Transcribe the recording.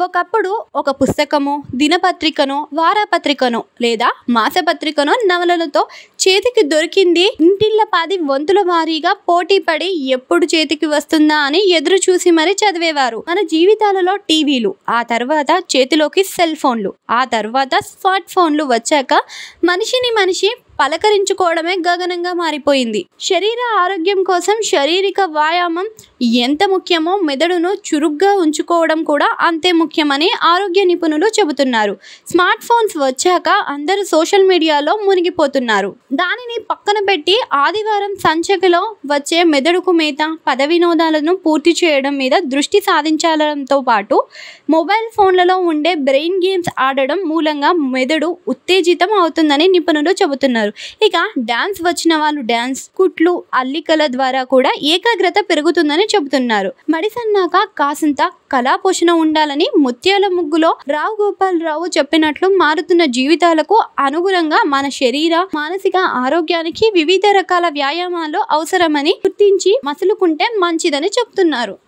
ఒకప్పుడు ఒక పుస్తకమో, దినపత్రికనో, వారపత్రికనో లేదా మాసపత్రికనో నవలలతో చేతికి దొరికింది ఇంటిళ్ళపాది వంతుల వారీగా పోటీపడి ఎప్పుడు చేతికి వస్తుందా అని ఎదురు చూసి మరీ చదివేవారు. మన జీవితాలలో టీవీలు, ఆ తర్వాత చేతిలోకి సెల్ ఫోన్లు, ఆ తర్వాత స్మార్ట్ ఫోన్లు వచ్చాక మనిషి పలకరించుకోవడమే గగనంగా మారిపోయింది. శరీర ఆరోగ్యం కోసం శారీరక వ్యాయామం ఎంత ముఖ్యమో మెదడును చురుగ్గా ఉంచుకోవడం కూడా అంతే ముఖ్యమని ఆరోగ్య నిపుణులు చెబుతున్నారు. స్మార్ట్ ఫోన్స్ వచ్చాక అందరూ సోషల్ మీడియాలో మునిగిపోతున్నారు. దానిని పక్కన పెట్టి ఆదివారం సంచికలో వచ్చే మెదడుకు మేత, పద వినోదాలను పూర్తి చేయడం మీద దృష్టి సాధించాలడంతో పాటు మొబైల్ ఫోన్లలో ఉండే బ్రెయిన్ గేమ్స్ ఆడడం మూలంగా మెదడు ఉత్తేజితం అవుతుందని నిపుణులు చెబుతున్నారు. ఇక డాన్స్ వచ్చిన వాళ్ళు డాన్స్, కుట్లు, అల్లికల ద్వారా కూడా ఏకాగ్రత పెరుగుతుందని చెబుతున్నారు. మడిసన్నాక కాసింత కళాపోషణ ఉండాలని ముత్యాల ముగ్గులో రావు గోపాలరావు చెప్పినట్లు మారుతున్న జీవితాలకు అనుగుణంగా మన శరీర, మానసిక ఆరోగ్యానికి వివిధ రకాల వ్యాయామాలు అవసరమని గుర్తించి మసులుకుంటే మంచిదని చెబుతున్నారు.